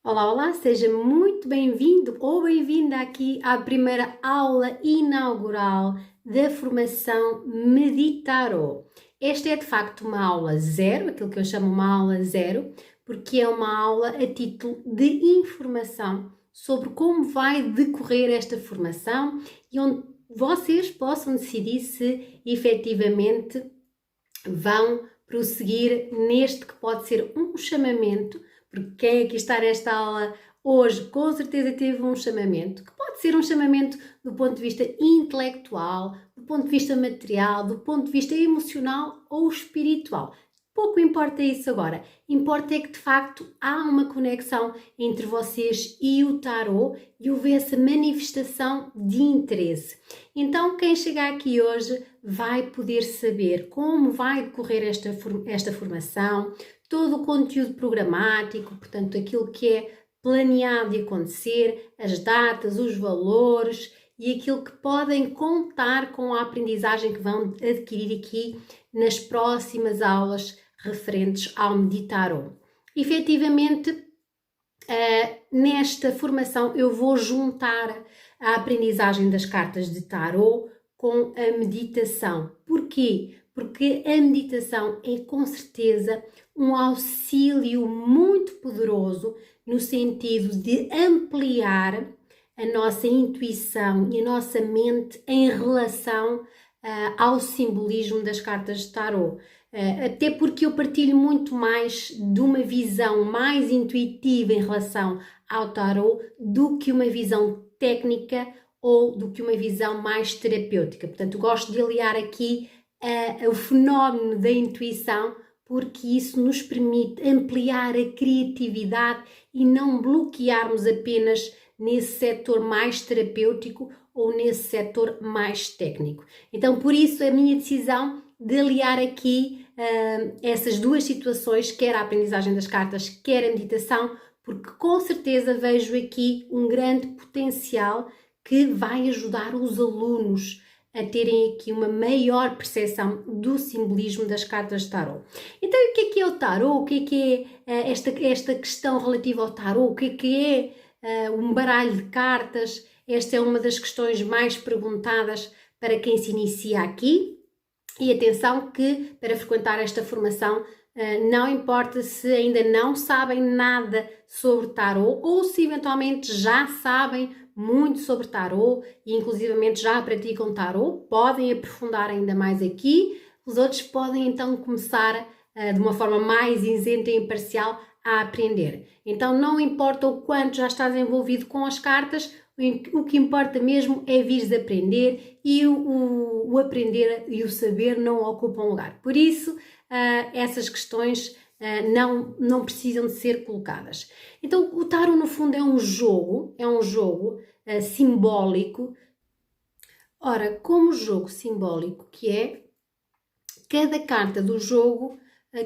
Olá, olá, seja muito bem-vindo ou bem-vinda aqui à primeira aula inaugural da formação Meditarô. Esta é de facto uma aula zero, aquilo que eu chamo uma aula zero, porque é uma aula a título de informação sobre como vai decorrer esta formação e onde vocês possam decidir se efetivamente vão prosseguir neste que pode ser um chamamento, porque quem aqui está nesta aula hoje com certeza teve um chamamento, que pode ser um chamamento do ponto de vista intelectual, do ponto de vista material, do ponto de vista emocional ou espiritual. Pouco importa isso agora, importa é que de facto há uma conexão entre vocês e o tarô e houve essa manifestação de interesse. Então quem chegar aqui hoje vai poder saber como vai decorrer esta formação, todo o conteúdo programático, portanto aquilo que é planeado de acontecer, as datas, os valores e aquilo que podem contar com a aprendizagem que vão adquirir aqui nas próximas aulas referentes ao Meditarô. Efetivamente, nesta formação eu vou juntar a aprendizagem das cartas de tarô com a meditação. Porquê? Porque a meditação é com certeza um auxílio muito poderoso no sentido de ampliar a nossa intuição e a nossa mente em relação ao simbolismo das cartas de tarô. Até porque eu partilho muito mais de uma visão mais intuitiva em relação ao tarô do que uma visão técnica ou do que uma visão mais terapêutica. Portanto, gosto de aliar aqui o fenómeno da intuição, porque isso nos permite ampliar a criatividade e não bloquearmos apenas nesse setor mais terapêutico ou nesse setor mais técnico. Então, por isso, a minha decisão de aliar aqui essas duas situações, quer a aprendizagem das cartas, quer a meditação, porque com certeza vejo aqui um grande potencial que vai ajudar os alunos a terem aqui uma maior percepção do simbolismo das cartas de tarô. Então, o que é o tarô? O que é esta questão relativa ao tarô? O que é um baralho de cartas? Esta é uma das questões mais perguntadas para quem se inicia aqui. E atenção que para frequentar esta formação não importa se ainda não sabem nada sobre tarô ou se eventualmente já sabem muito sobre tarô e inclusivamente já praticam tarô, podem aprofundar ainda mais aqui. Os outros podem então começar de uma forma mais isenta e imparcial a aprender. Então não importa o quanto já estás envolvido com as cartas, o que importa mesmo é vires aprender e o aprender e o saber não ocupam lugar. Por isso, essas questões não precisam de ser colocadas. Então, o tarot no fundo é um jogo simbólico. Ora, como jogo simbólico que é, cada carta do jogo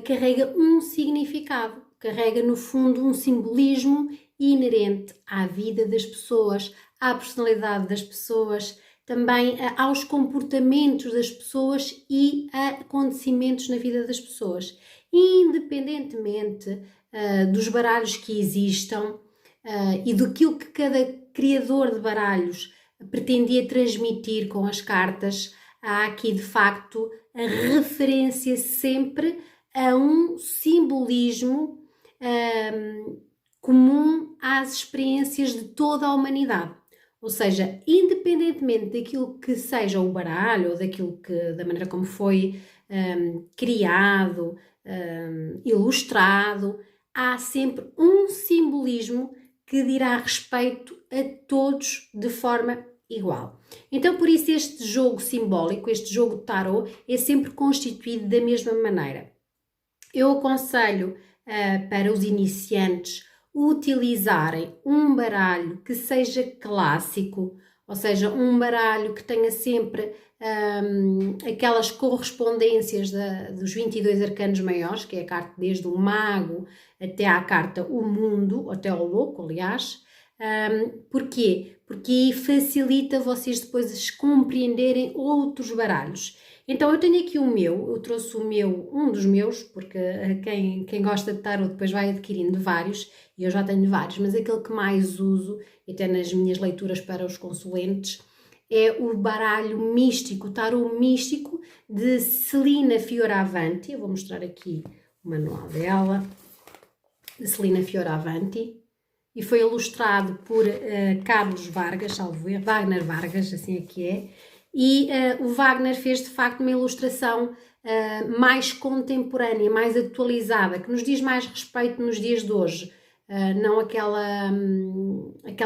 carrega um significado, carrega no fundo um simbolismo inerente à vida das pessoas, à personalidade das pessoas, também aos comportamentos das pessoas e a acontecimentos na vida das pessoas. Independentemente dos baralhos que existam e daquilo que cada criador de baralhos pretendia transmitir com as cartas, há aqui de facto a referência sempre a um simbolismo comum às experiências de toda a humanidade. Ou seja, independentemente daquilo que seja o baralho ou da maneira como foi criado, ilustrado, há sempre um simbolismo que dirá respeito a todos de forma igual. Então, por isso, este jogo simbólico, este jogo de tarot, é sempre constituído da mesma maneira. Eu aconselho para os iniciantes utilizarem um baralho que seja clássico, ou seja, um baralho que tenha sempre aquelas correspondências dos 22 arcanos maiores, que é a carta desde o mago até à carta o mundo, até o louco, aliás. Porquê? Porque facilita vocês depois compreenderem outros baralhos. Então eu tenho aqui o meu, eu trouxe o meu, um dos meus, porque quem gosta de tarot depois vai adquirindo vários, e eu já tenho vários, mas aquele que mais uso, até nas minhas leituras para os consulentes, é o baralho místico, o tarot místico de Celina Fioravanti. Eu vou mostrar aqui o manual dela, de Celina Fioravanti, e foi ilustrado por Carlos Vargas, salvo erro, Wagner Vargas, assim é que é, e o Wagner fez de facto uma ilustração mais contemporânea, mais atualizada, que nos diz mais respeito nos dias de hoje, não aquela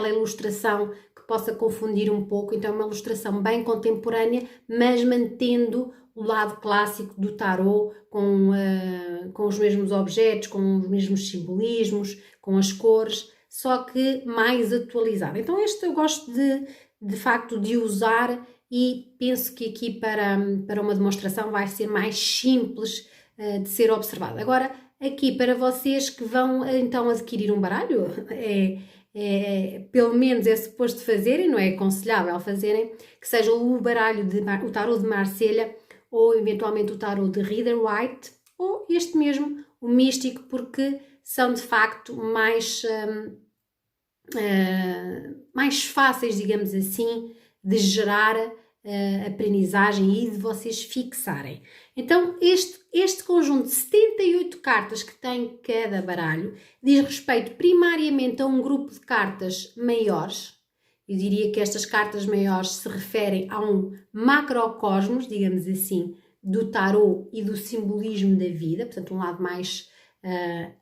ilustração que possa confundir um pouco. Então é uma ilustração bem contemporânea, mas mantendo o lado clássico do tarot, com os mesmos objetos, com os mesmos simbolismos, com as cores, só que mais atualizado. Então este eu gosto de facto de usar, e penso que aqui para uma demonstração vai ser mais simples de ser observado. Agora, aqui para vocês que vão então adquirir um baralho, pelo menos é suposto fazerem, não é aconselhável fazerem, que seja o baralho o tarot de Marselha, ou eventualmente o tarot de Rider-Waite, ou este mesmo, o místico, porque são de facto mais fáceis, digamos assim, de gerar aprendizagem e de vocês fixarem. Então este conjunto de 78 cartas que tem cada baralho diz respeito primariamente a um grupo de cartas maiores. Eu diria que estas cartas maiores se referem a um macrocosmos, digamos assim, do tarot e do simbolismo da vida, portanto um lado mais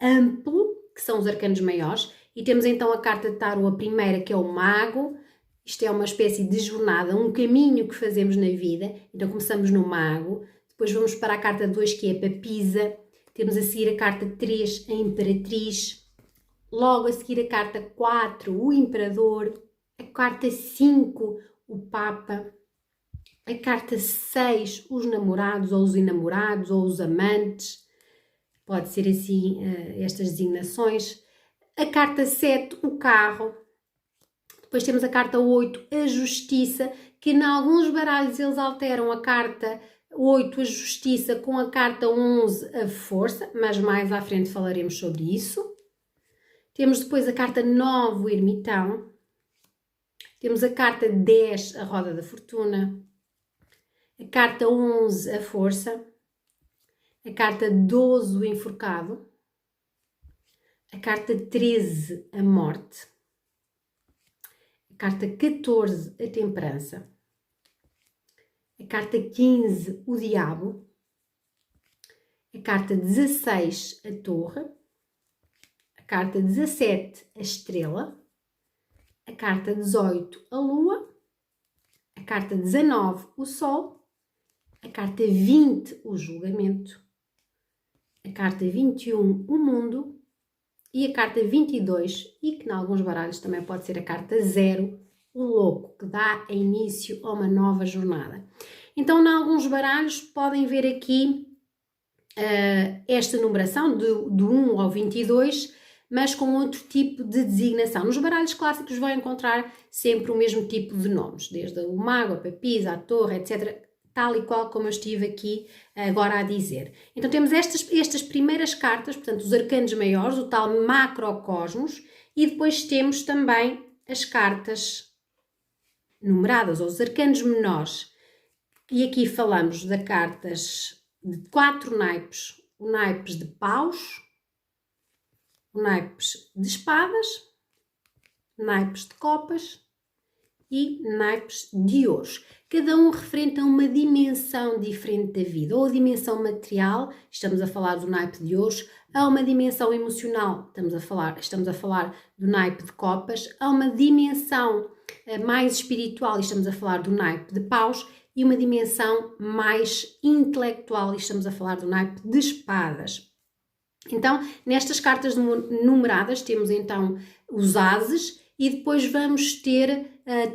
amplo, que são os arcanos maiores. E temos então a carta de tarot, a primeira, que é o mago. Isto é uma espécie de jornada, um caminho que fazemos na vida. Então começamos no mago, depois vamos para a carta 2, que é a papisa, temos a seguir a carta 3, a imperatriz, logo a seguir a carta 4, o imperador, a carta 5, o papa, a carta 6, os namorados ou os enamorados ou os amantes, pode ser assim estas designações, a carta 7, o carro. Depois temos a carta 8, a justiça, que em alguns baralhos eles alteram a carta 8, a justiça, com a carta 11, a força, mas mais à frente falaremos sobre isso. Temos depois a carta 9, o ermitão. Temos a carta 10, a roda da fortuna. A carta 11, a força. A carta 12, o enforcado. A carta 13, a morte. Carta 14, a temperança. A carta 15, o diabo. A carta 16, a torre. A carta 17, a estrela. A carta 18, a lua. A carta 19, o sol. A carta 20, o julgamento. A carta 21, o mundo. E a carta 22, e que em alguns baralhos também pode ser a carta 0, o louco, que dá início a uma nova jornada. Então, em alguns baralhos podem ver aqui esta numeração do 1 ao 22, mas com outro tipo de designação. Nos baralhos clássicos vão encontrar sempre o mesmo tipo de nomes, desde o mago, a papisa, a torre, etc., tal e qual como eu estive aqui agora a dizer. Então temos estas primeiras cartas, portanto os arcanos maiores, o tal macrocosmos, e depois temos também as cartas numeradas, ou os arcanos menores. E aqui falamos de cartas de 4 naipes, o naipes de paus, o naipes de espadas, naipes de copas e naipes de ouros. Cada um referente a uma dimensão diferente da vida, ou a dimensão material, estamos a falar do naipe de ouros, a uma dimensão emocional, estamos a falar do naipe de copas, a uma dimensão mais espiritual, estamos a falar do naipe de paus, e uma dimensão mais intelectual, estamos a falar do naipe de espadas. Então, nestas cartas numeradas temos então os ases, e depois vamos ter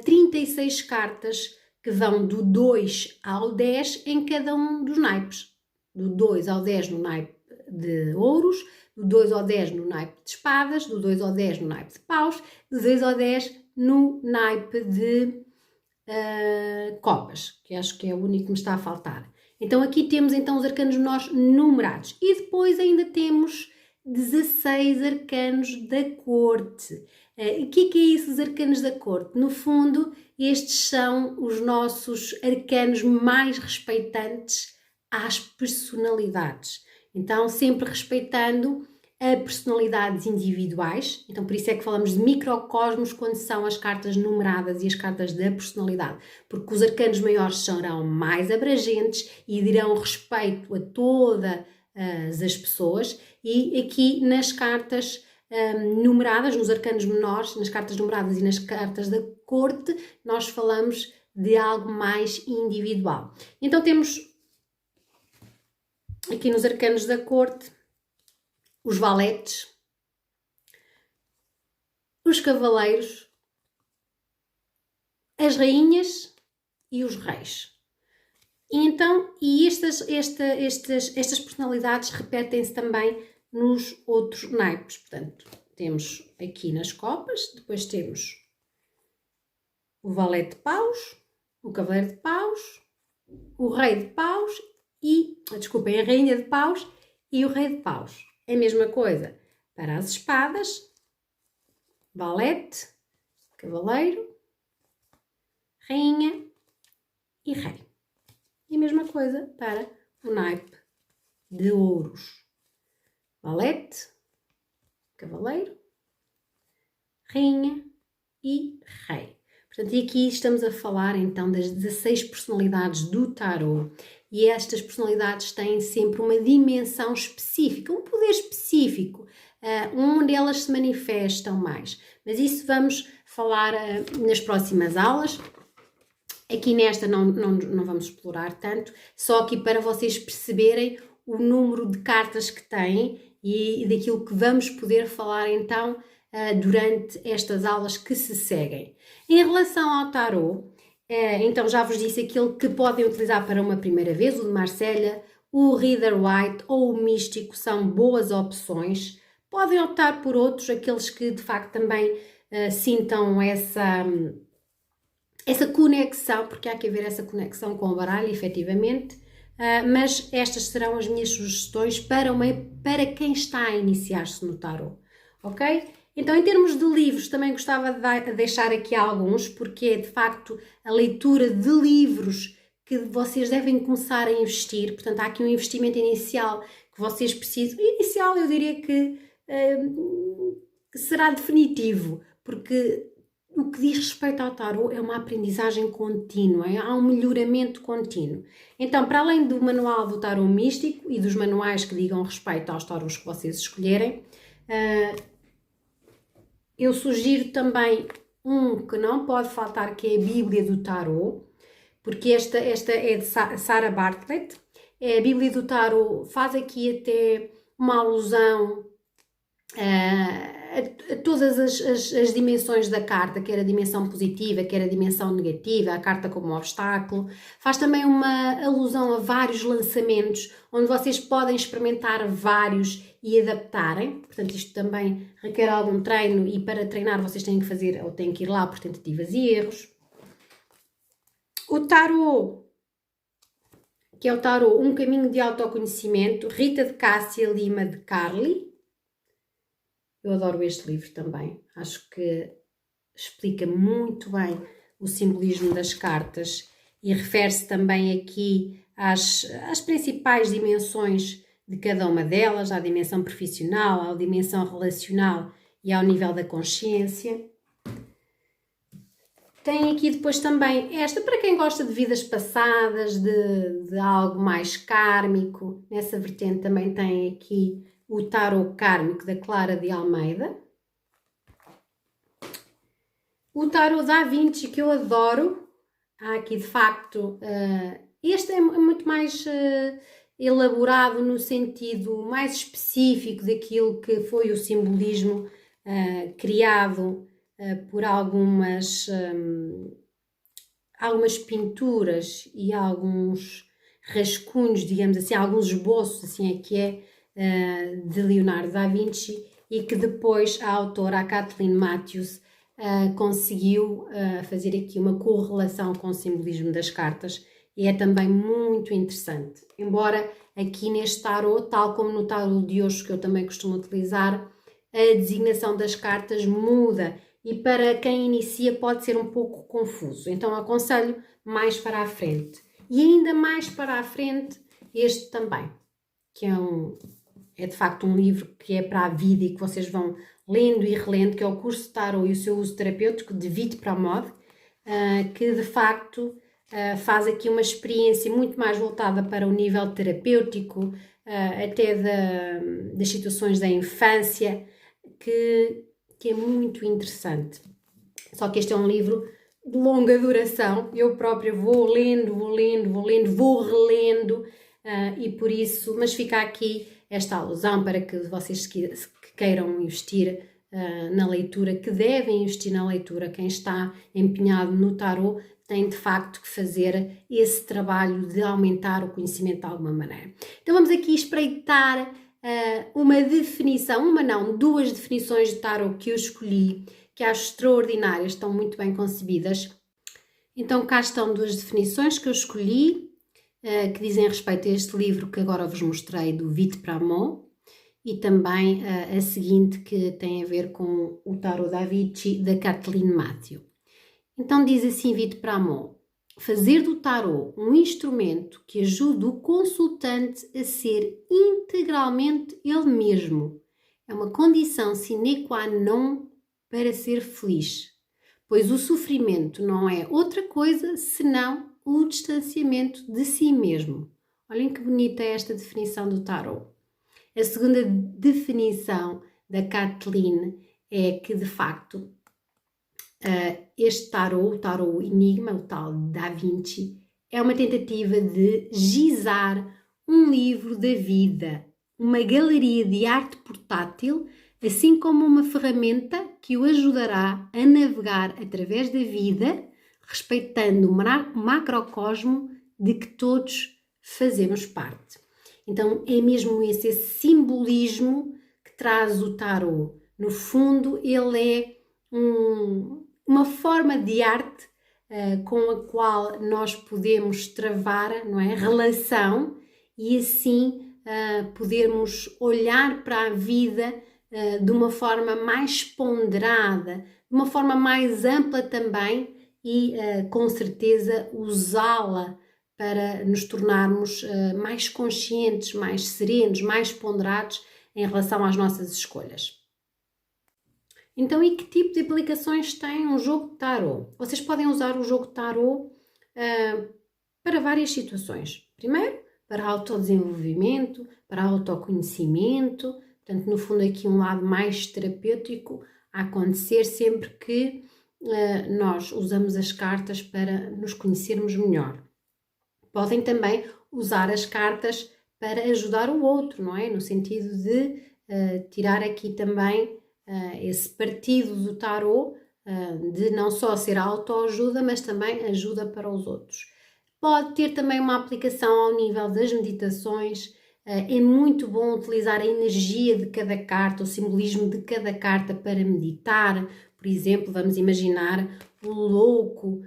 36 cartas que vão do 2 ao 10 em cada um dos naipes. Do 2 ao 10 no naipe de ouros, do 2 ao 10 no naipe de espadas, do 2 ao 10 no naipe de paus, do 2 ao 10 no naipe de copas, que acho que é o único que me está a faltar. Então aqui temos então os arcanos menores numerados e depois ainda temos 16 arcanos da corte. O que é isso, os arcanos da corte? No fundo, estes são os nossos arcanos mais respeitantes às personalidades. Então, sempre respeitando a personalidades individuais. Então, por isso é que falamos de microcosmos quando são as cartas numeradas e as cartas da personalidade, porque os arcanos maiores serão mais abrangentes e dirão respeito a todas as pessoas, e aqui nas cartas numeradas, nos arcanos menores, nas cartas numeradas e nas cartas da corte, nós falamos de algo mais individual. Então temos aqui nos arcanos da corte os valetes, os cavaleiros, as rainhas e os reis. E então, estas personalidades repetem-se também nos outros naipes. Portanto, temos aqui nas copas, depois temos o valete de paus, o cavaleiro de paus, o rei de paus e, desculpem, a rainha de paus e o rei de paus. É a mesma coisa para as espadas, valete, cavaleiro, rainha e rei. E a mesma coisa para o naipe de ouros. Valete, cavaleiro, rainha e rei. Portanto, e aqui estamos a falar então das 16 personalidades do tarot. E estas personalidades têm sempre uma dimensão específica, um poder específico, onde elas se manifestam mais. Mas isso vamos falar nas próximas aulas. Aqui nesta não vamos explorar tanto, só aqui para vocês perceberem o número de cartas que têm e daquilo que vamos poder falar então durante estas aulas que se seguem. Em relação ao tarot, então já vos disse aquele que podem utilizar para uma primeira vez, o de Marselha, o Rider Waite ou o Místico são boas opções. Podem optar por outros, aqueles que de facto também sintam essa conexão, porque há que haver essa conexão com o baralho, efetivamente, mas estas serão as minhas sugestões para quem está a iniciar-se no tarot, ok? Então, em termos de livros, também gostava de deixar aqui alguns, porque é de facto a leitura de livros que vocês devem começar a investir. Portanto, há aqui um investimento inicial que vocês precisam. Inicial, eu diria que será definitivo, porque o que diz respeito ao tarot é uma aprendizagem contínua, há um melhoramento contínuo. Então, para além do manual do tarot místico e dos manuais que digam respeito aos tarots que vocês escolherem, eu sugiro também um que não pode faltar, que é a Bíblia do Tarot, porque esta é de Sarah Bartlett. A Bíblia do Tarot faz aqui até uma alusão a todas as dimensões da carta, quer a dimensão positiva, quer a dimensão negativa, a carta como um obstáculo. Faz também uma alusão a vários lançamentos, onde vocês podem experimentar vários e adaptarem. Portanto, isto também requer algum treino e para treinar vocês têm que fazer, ou têm que ir lá por tentativas e erros. O Tarot, que é o Tarot Um Caminho de Autoconhecimento, Rita de Cássia Lima de Carli. Eu adoro este livro também, acho que explica muito bem o simbolismo das cartas e refere-se também aqui às principais dimensões de cada uma delas, à dimensão profissional, à dimensão relacional e ao nível da consciência. Tem aqui depois também esta, para quem gosta de vidas passadas, de algo mais kármico, nessa vertente também tem aqui o Tarot Kármico da Clara de Almeida. O Tarot da Vinci, que eu adoro. Há aqui de facto, este é muito mais elaborado no sentido mais específico daquilo que foi o simbolismo criado por algumas pinturas e alguns rascunhos, digamos assim, alguns esboços, assim é que é, de Leonardo da Vinci, e que depois a autora, a Kathleen Matthews, conseguiu fazer aqui uma correlação com o simbolismo das cartas, e é também muito interessante. Embora aqui neste tarot, tal como no tarot de hoje que eu também costumo utilizar, a designação das cartas muda e para quem inicia pode ser um pouco confuso. Então aconselho mais para a frente. E ainda mais para a frente este também, que é de facto um livro que é para a vida e que vocês vão lendo e relendo, que é o curso de Tarot e o seu uso terapêutico de Vite Pramod, que de facto faz aqui uma experiência muito mais voltada para o nível terapêutico, até das situações da infância, que é muito interessante. Só que este é um livro de longa duração, eu própria vou lendo, vou relendo, e por isso, mas fica aqui esta alusão para que vocês que queiram investir na leitura, que devem investir na leitura, quem está empenhado no tarot tem de facto que fazer esse trabalho de aumentar o conhecimento de alguma maneira. Então vamos aqui espreitar uma definição, duas definições de tarot que eu escolhi, que acho extraordinárias, estão muito bem concebidas. Então cá estão duas definições que eu escolhi, que dizem respeito a este livro que agora vos mostrei, do Vite Pramod, e também a seguinte, que tem a ver com o Tarot da Vinci, da Kathleen Matthew. Então diz assim Vite Pramod: fazer do tarot um instrumento que ajude o consultante a ser integralmente ele mesmo é uma condição sine qua non para ser feliz, pois o sofrimento não é outra coisa senão o distanciamento de si mesmo. Olhem que bonita é esta definição do tarot. A segunda definição da Kathleen é que, de facto, este tarot, o tarot enigma, o tal da Vinci, é uma tentativa de gizar um livro da vida, uma galeria de arte portátil, assim como uma ferramenta que o ajudará a navegar através da vida, respeitando o macrocosmo de que todos fazemos parte. Então é mesmo esse simbolismo que traz o tarot. No fundo, ele é uma forma de arte com a qual nós podemos travar, não é, relação e assim podermos olhar para a vida de uma forma mais ponderada, de uma forma mais ampla também e com certeza usá-la para nos tornarmos mais conscientes, mais serenos, mais ponderados em relação às nossas escolhas. Então, e que tipo de aplicações tem um jogo de tarot? Vocês podem usar o jogo de tarot para várias situações. Primeiro, para autodesenvolvimento, para autoconhecimento, portanto, no fundo aqui um lado mais terapêutico a acontecer sempre que nós usamos as cartas para nos conhecermos melhor. Podem também usar as cartas para ajudar o outro, não é? No sentido de tirar aqui também esse partido do tarot, de não só ser autoajuda, mas também ajuda para os outros. Pode ter também uma aplicação ao nível das meditações. É muito bom utilizar a energia de cada carta, o simbolismo de cada carta para meditar. Por exemplo, vamos imaginar o louco,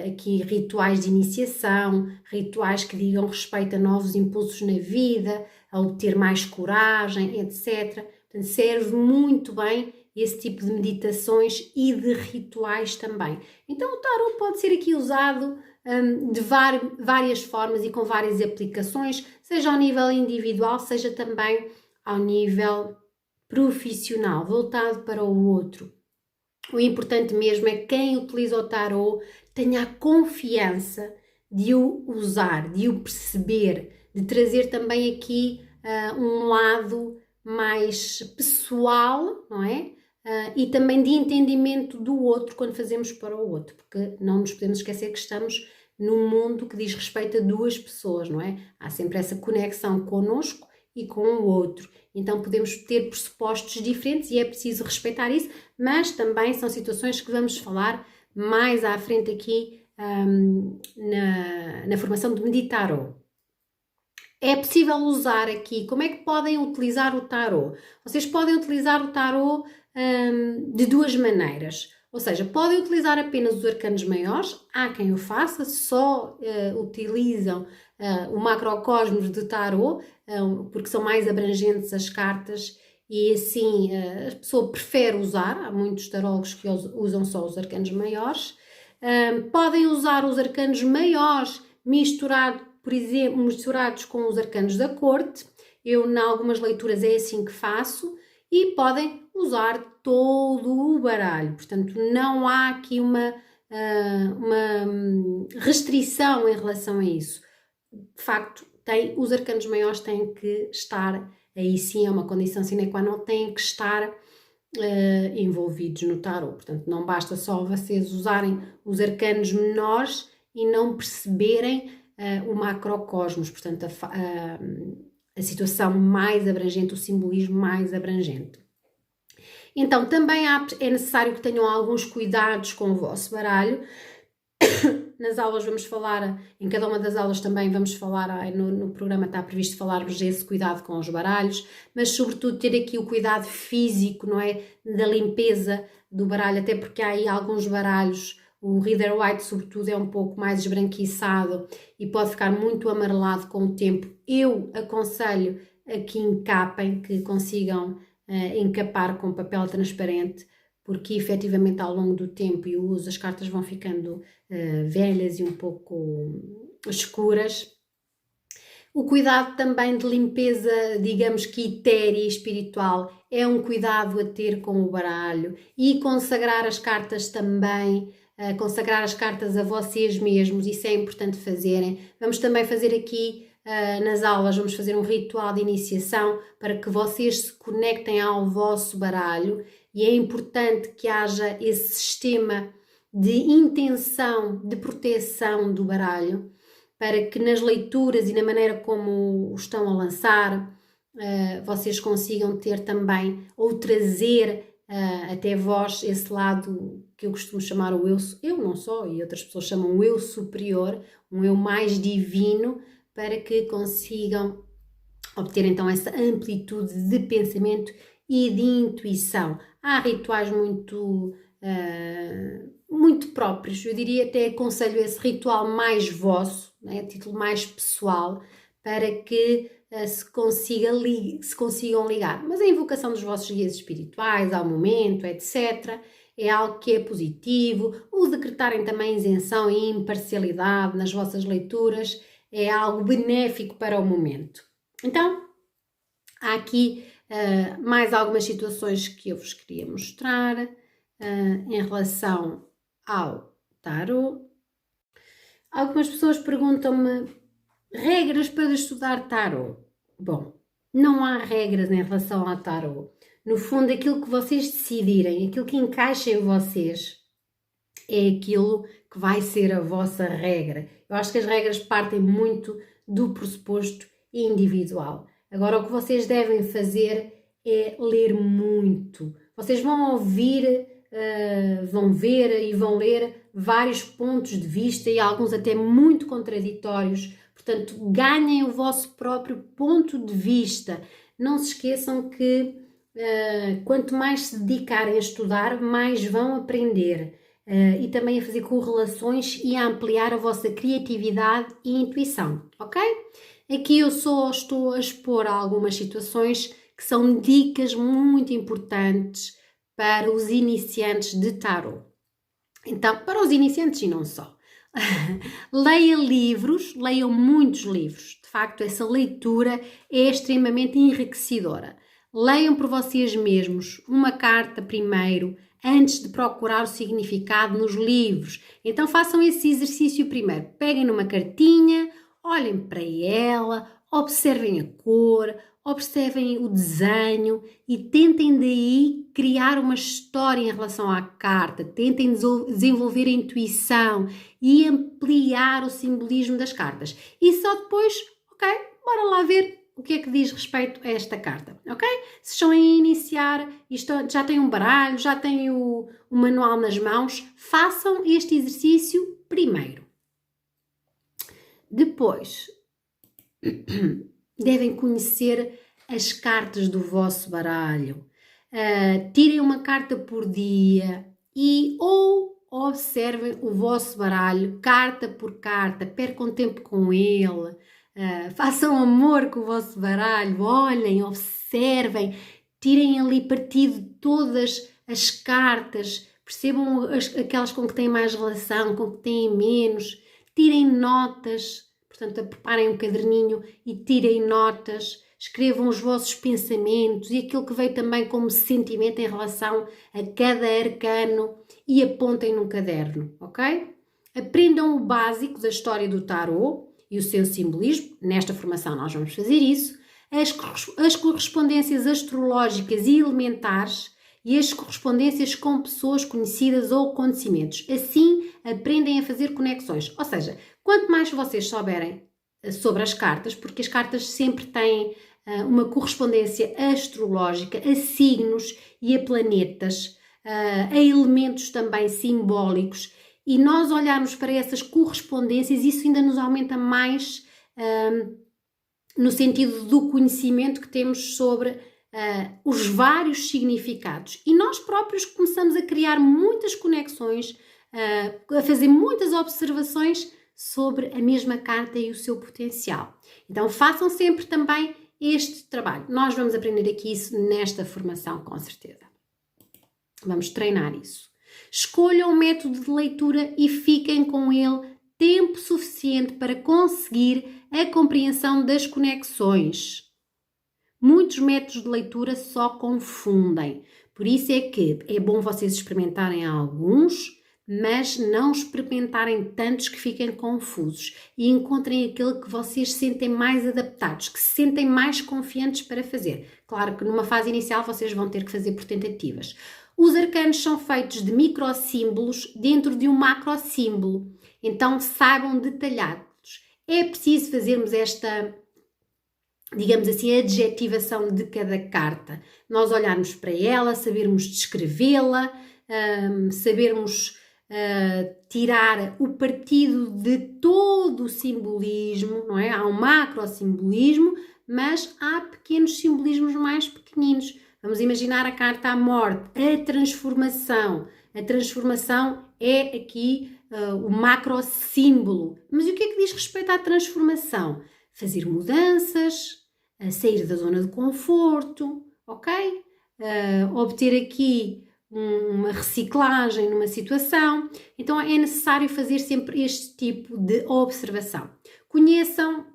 aqui rituais de iniciação, rituais que digam respeito a novos impulsos na vida, a obter mais coragem, etc. Portanto, serve muito bem esse tipo de meditações e de rituais também. Então o tarot pode ser aqui usado de várias formas e com várias aplicações, seja ao nível individual, seja também ao nível profissional, voltado para o outro. O importante mesmo é que quem utiliza o tarot tenha a confiança de o usar, de o perceber, de trazer também aqui um lado mais pessoal, não é? E também de entendimento do outro quando fazemos para o outro, porque não nos podemos esquecer que estamos num mundo que diz respeito a duas pessoas, não é? Há sempre essa conexão connosco e com o outro. Então podemos ter pressupostos diferentes e é preciso respeitar isso, mas também são situações que vamos falar mais à frente aqui na formação de Meditarot. É possível usar aqui, como é que podem utilizar o tarot? Vocês podem utilizar o tarot de duas maneiras. Ou seja, podem utilizar apenas os arcanos maiores, há quem o faça, só utilizam o macrocosmos de tarot, porque são mais abrangentes as cartas e assim a pessoa prefere usar. Há muitos tarólogos que usam só os arcanos maiores. Podem usar os arcanos maiores por exemplo, misturados com os arcanos da corte. Eu, em algumas leituras, é assim que faço. E podem usar todo o baralho. Portanto, não há aqui uma restrição em relação a isso. De facto, os arcanos maiores têm que estar, aí sim é uma condição sine qua non, têm que estar envolvidos no tarot. Portanto, não basta só vocês usarem os arcanos menores e não perceberem o macrocosmos, portanto, a situação mais abrangente, o simbolismo mais abrangente. Então, também é necessário que tenham alguns cuidados com o vosso baralho. Nas aulas vamos falar, em cada uma das aulas também vamos falar, no programa está previsto falarmos desse cuidado com os baralhos, mas sobretudo ter aqui o cuidado físico, não é? Da limpeza do baralho, até porque há aí alguns baralhos, o Rider White sobretudo é um pouco mais esbranquiçado e pode ficar muito amarelado com o tempo. Eu aconselho a que encapem, que consigam encapar com papel transparente, porque efetivamente ao longo do tempo e o uso as cartas vão ficando velhas e um pouco escuras. O cuidado também de limpeza, digamos que etérea e espiritual, é um cuidado a ter com o baralho, e consagrar as cartas também, consagrar as cartas a vocês mesmos, isso é importante fazerem. Vamos também fazer aqui nas aulas, vamos fazer um ritual de iniciação para que vocês se conectem ao vosso baralho, e é importante que haja esse sistema de intenção, de proteção do baralho, para que nas leituras e na maneira como o estão a lançar, vocês consigam ter também, ou trazer até vós esse lado que eu costumo chamar o eu não só, e outras pessoas chamam o eu superior, um eu mais divino, para que consigam obter então essa amplitude de pensamento e de intuição. Há rituais muito próprios, eu diria, até aconselho esse ritual mais vosso, né, a título mais pessoal, para que se consigam ligar. Mas a invocação dos vossos guias espirituais ao momento, etc., é algo que é positivo. O decretarem também isenção e imparcialidade nas vossas leituras é algo benéfico para o momento. Então, há aqui mais algumas situações que eu vos queria mostrar em relação ao tarot. Algumas pessoas perguntam-me regras para estudar tarot. Bom, não há regras em relação ao tarot. No fundo, aquilo que vocês decidirem, aquilo que encaixa em vocês, é aquilo que vai ser a vossa regra. Eu acho que as regras partem muito do pressuposto individual. Agora, o que vocês devem fazer é ler muito. Vocês vão ouvir, vão ver e vão ler vários pontos de vista e alguns até muito contraditórios. Portanto, ganhem o vosso próprio ponto de vista. Não se esqueçam que quanto mais se dedicarem a estudar, mais vão aprender. E também a fazer correlações e a ampliar a vossa criatividade e intuição, ok? Aqui eu só estou a expor algumas situações que são dicas muito importantes para os iniciantes de tarot. Então, para os iniciantes e não só. Leiam livros, leiam muitos livros. De facto, essa leitura é extremamente enriquecedora. Leiam por vocês mesmos uma carta primeiro, antes de procurar o significado nos livros. Então façam esse exercício primeiro. Peguem numa cartinha, olhem para ela, observem a cor, observem o desenho e tentem daí criar uma história em relação à carta. Tentem desenvolver a intuição e ampliar o simbolismo das cartas. E só depois, ok, bora lá ver o que é que diz respeito a esta carta, ok? Se estão a iniciar, já têm um baralho, já têm o manual nas mãos, façam este exercício primeiro. Depois, devem conhecer as cartas do vosso baralho. Tirem uma carta por dia e ou observem o vosso baralho carta por carta, percam tempo com ele, façam amor com o vosso baralho, olhem, observem, tirem ali partido de todas as cartas, percebam aquelas com que têm mais relação, com que têm menos, tirem notas, portanto, preparem um caderninho e tirem notas, escrevam os vossos pensamentos e aquilo que veio também como sentimento em relação a cada arcano e apontem num caderno, ok? Aprendam o básico da história do tarot e o seu simbolismo, nesta formação nós vamos fazer isso, as correspondências astrológicas e elementares e as correspondências com pessoas conhecidas ou acontecimentos. Assim, aprendem a fazer conexões. Ou seja, quanto mais vocês souberem sobre as cartas, porque as cartas sempre têm uma correspondência astrológica a signos e a planetas, a elementos também simbólicos, e nós olharmos para essas correspondências, isso ainda nos aumenta mais no sentido do conhecimento que temos sobre os vários significados. E nós próprios começamos a criar muitas conexões, a fazer muitas observações sobre a mesma carta e o seu potencial. Então façam sempre também este trabalho. Nós vamos aprender aqui isso nesta formação, com certeza. Vamos treinar isso. Escolham um método de leitura e fiquem com ele tempo suficiente para conseguir a compreensão das conexões. Muitos métodos de leitura só confundem. Por isso é que é bom vocês experimentarem alguns, mas não experimentarem tantos que fiquem confusos e encontrem aquele que vocês sentem mais adaptados, que se sentem mais confiantes para fazer. Claro que numa fase inicial vocês vão ter que fazer por tentativas. Os arcanos são feitos de microsímbolos dentro de um macrosímbolo, então saibam detalhados. É preciso fazermos esta, digamos assim, adjetivação de cada carta. Nós olharmos para ela, sabermos descrevê-la, sabermos tirar o partido de todo o simbolismo, não é? Há um macrosimbolismo, mas há pequenos simbolismos mais pequeninos. Vamos imaginar a carta à morte, a transformação. A transformação é aqui o macrosímbolo. Mas e o que é que diz respeito à transformação? Fazer mudanças, sair da zona de conforto, ok? Obter aqui uma reciclagem numa situação. Então é necessário fazer sempre este tipo de observação. Conheçam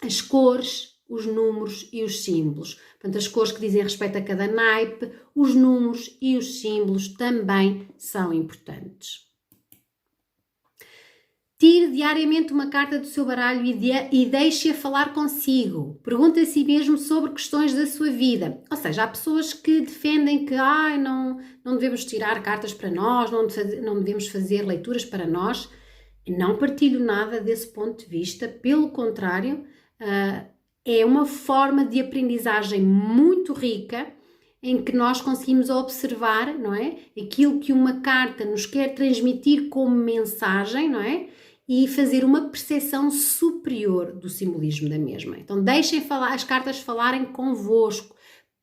as cores, os números e os símbolos. Portanto, as cores que dizem respeito a cada naipe, os números e os símbolos também são importantes. Tire diariamente uma carta do seu baralho e deixe-a falar consigo. Pergunte a si mesmo sobre questões da sua vida. Ou seja, há pessoas que defendem que não devemos tirar cartas para nós, não devemos fazer leituras para nós. Não partilho nada desse ponto de vista. Pelo contrário, é uma forma de aprendizagem muito rica em que nós conseguimos observar, não é? Aquilo que uma carta nos quer transmitir como mensagem, não é? E fazer uma percepção superior do simbolismo da mesma. Então deixem as cartas falarem convosco,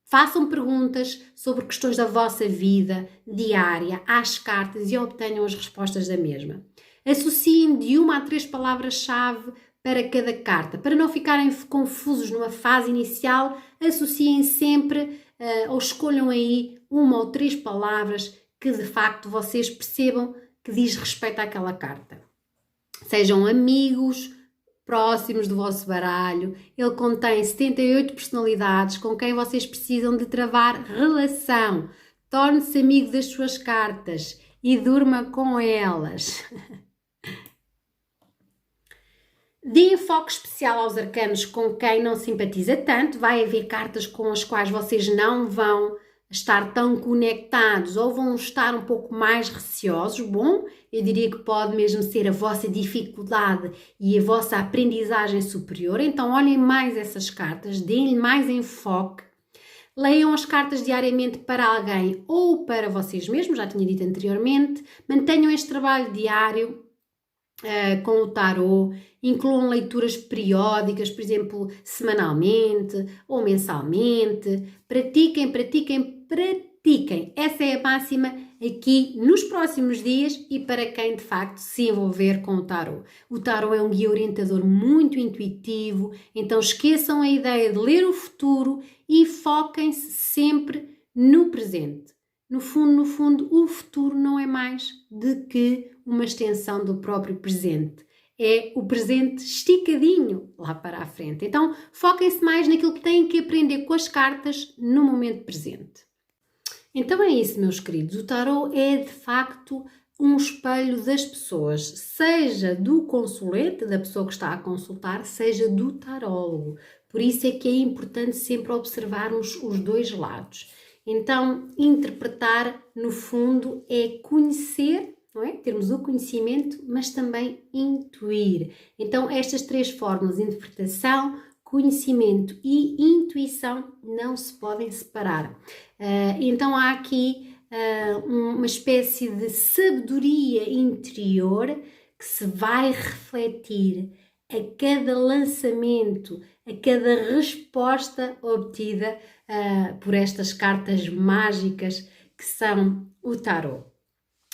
façam perguntas sobre questões da vossa vida diária às cartas e obtenham as respostas da mesma. Associem de 1 a 3 palavras-chave para cada carta. Para não ficarem confusos numa fase inicial, associem sempre ou escolham aí 1 ou 3 palavras que de facto vocês percebam que diz respeito àquela carta. Sejam amigos próximos do vosso baralho. Ele contém 78 personalidades com quem vocês precisam de travar relação. Torne-se amigo das suas cartas e durma com elas. Dê enfoque especial aos arcanos com quem não simpatiza tanto. Vai haver cartas com as quais vocês não vão estar tão conectados ou vão estar um pouco mais receosos. Bom, eu diria que pode mesmo ser a vossa dificuldade e a vossa aprendizagem superior. Então olhem mais essas cartas, deem-lhe mais enfoque. Leiam as cartas diariamente para alguém ou para vocês mesmos, já tinha dito anteriormente. Mantenham este trabalho diário com o tarot, incluam leituras periódicas, por exemplo, semanalmente ou mensalmente. Pratiquem. Essa é a máxima aqui nos próximos dias e para quem de facto se envolver com o tarot. O tarot é um guia orientador muito intuitivo, então esqueçam a ideia de ler o futuro e foquem-se sempre no presente. No fundo, o futuro não é mais do que uma extensão do próprio presente. É o presente esticadinho lá para a frente. Então, foquem-se mais naquilo que têm que aprender com as cartas no momento presente. Então é isso, meus queridos. O tarot é, de facto, um espelho das pessoas, seja do consulente, da pessoa que está a consultar, seja do tarólogo. Por isso é que é importante sempre observarmos os dois lados. Então, interpretar, no fundo, é conhecer, não é? Termos o conhecimento, mas também intuir. Então, estas três formas, interpretação, conhecimento e intuição, não se podem separar. Então, há aqui uma espécie de sabedoria interior que se vai refletir a cada lançamento, a cada resposta obtida por estas cartas mágicas que são o tarot.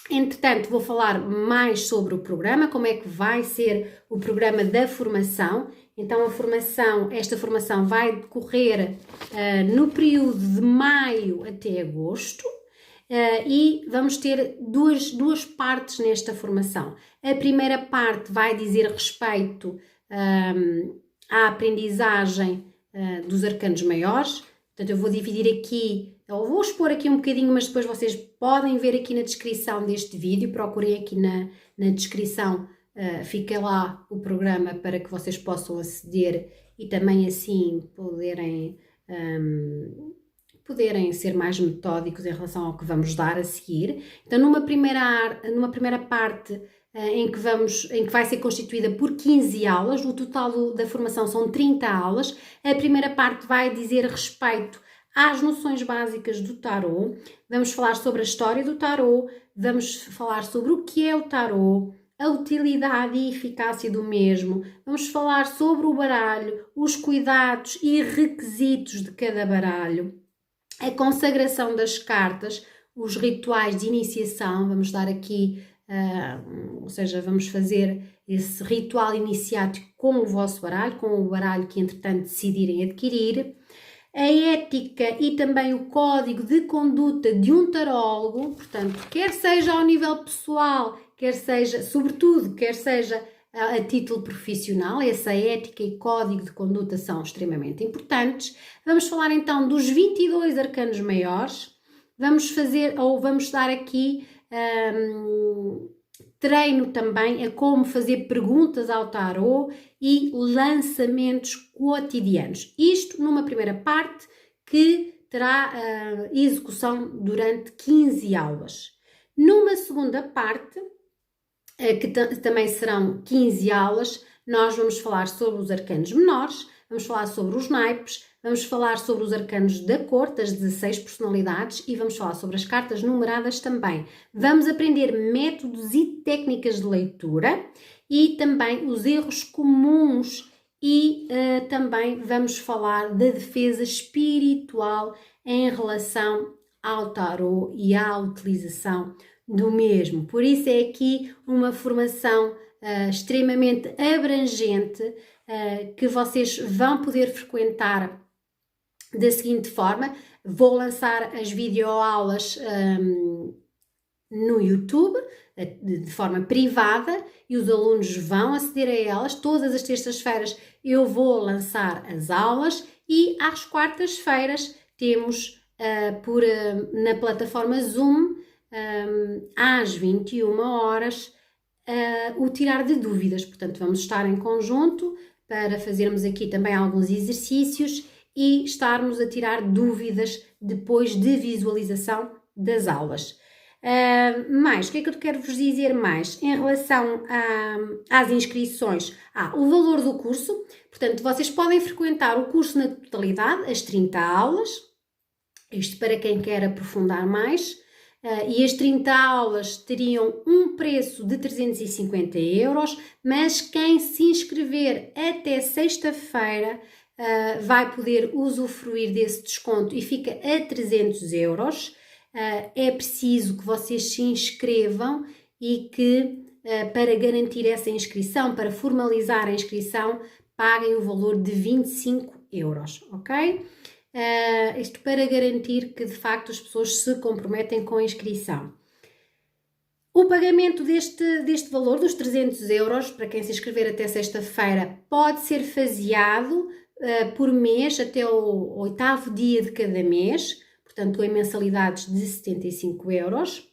Entretanto, vou falar mais sobre o programa, como é que vai ser o programa da formação. Então, esta formação vai decorrer no período de maio até agosto. E vamos ter duas partes nesta formação. A primeira parte vai dizer respeito à aprendizagem dos arcanos maiores. Portanto, eu vou dividir aqui, eu vou expor aqui um bocadinho, mas depois vocês podem ver aqui na descrição deste vídeo. Procurem aqui na descrição, fica lá o programa para que vocês possam aceder e também assim poderem ser mais metódicos em relação ao que vamos dar a seguir. Então, numa primeira parte em que vai ser constituída por 15 aulas, o total da formação são 30 aulas. A primeira parte vai dizer respeito às noções básicas do tarot. Vamos falar sobre a história do tarot, vamos falar sobre o que é o tarot, a utilidade e eficácia do mesmo, vamos falar sobre o baralho, os cuidados e requisitos de cada baralho, a consagração das cartas, os rituais de iniciação, vamos dar aqui, ou seja, vamos fazer esse ritual iniciático com o vosso baralho, com o baralho que entretanto decidirem adquirir, a ética e também o código de conduta de um tarólogo, portanto, quer seja ao nível pessoal, quer seja, sobretudo, quer seja a título profissional, essa ética e código de conduta são extremamente importantes. Vamos falar então dos 22 arcanos maiores, vamos dar aqui treino também a como fazer perguntas ao tarot e lançamentos cotidianos. Isto numa primeira parte que terá execução durante 15 aulas. Numa segunda parte, que também serão 15 aulas, nós vamos falar sobre os arcanos menores, vamos falar sobre os naipes, vamos falar sobre os arcanos da corte, as 16 personalidades, e vamos falar sobre as cartas numeradas também. Vamos aprender métodos e técnicas de leitura e também os erros comuns e também vamos falar da defesa espiritual em relação ao tarot e à utilização do mesmo. Por isso é aqui uma formação extremamente abrangente que vocês vão poder frequentar da seguinte forma. Vou lançar as videoaulas no YouTube de forma privada e os alunos vão aceder a elas. Todas as terças-feiras eu vou lançar as aulas e às quartas-feiras temos na plataforma Zoom às 21 horas o tirar de dúvidas. Portanto, vamos estar em conjunto para fazermos aqui também alguns exercícios e estarmos a tirar dúvidas depois de visualização das aulas. Mais, o que é que eu quero vos dizer mais? Em relação às inscrições, o valor do curso. Portanto, vocês podem frequentar o curso na totalidade, as 30 aulas, isto para quem quer aprofundar mais, e as 30 aulas teriam um preço de 350 euros, mas quem se inscrever até sexta-feira vai poder usufruir desse desconto e fica a 300 euros. é preciso que vocês se inscrevam e que, para garantir essa inscrição, para formalizar a inscrição, paguem o valor de 25 euros, ok? Isto para garantir que, de facto, as pessoas se comprometem com a inscrição. O pagamento deste valor, dos 300 euros, para quem se inscrever até sexta-feira, pode ser faseado por mês até o 8º dia de cada mês, portanto, em mensalidades de 75 euros.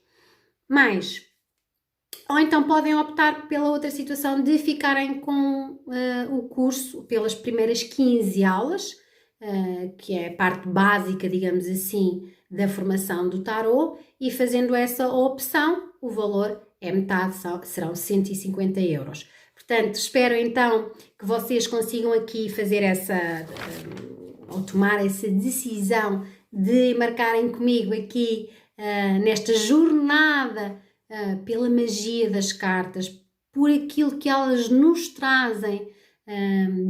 Ou então podem optar pela outra situação de ficarem com o curso pelas primeiras 15 aulas, que é a parte básica, digamos assim, da formação do tarot, e fazendo essa opção, o valor é metade, serão 150 euros. Portanto, espero então que vocês consigam aqui fazer ou tomar essa decisão de marcarem comigo aqui nesta jornada pela magia das cartas, por aquilo que elas nos trazem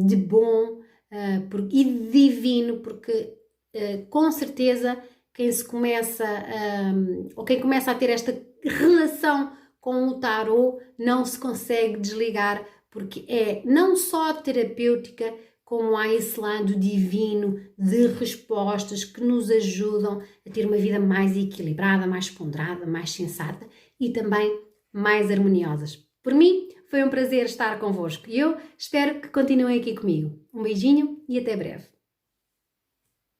de bom e de divino, porque com certeza quem começa a ter esta relação com o tarot não se consegue desligar, porque é não só terapêutica, como há esse lado divino de respostas que nos ajudam a ter uma vida mais equilibrada, mais ponderada, mais sensata e também mais harmoniosas. Por mim, foi um prazer estar convosco e eu espero que continuem aqui comigo. Um beijinho e até breve.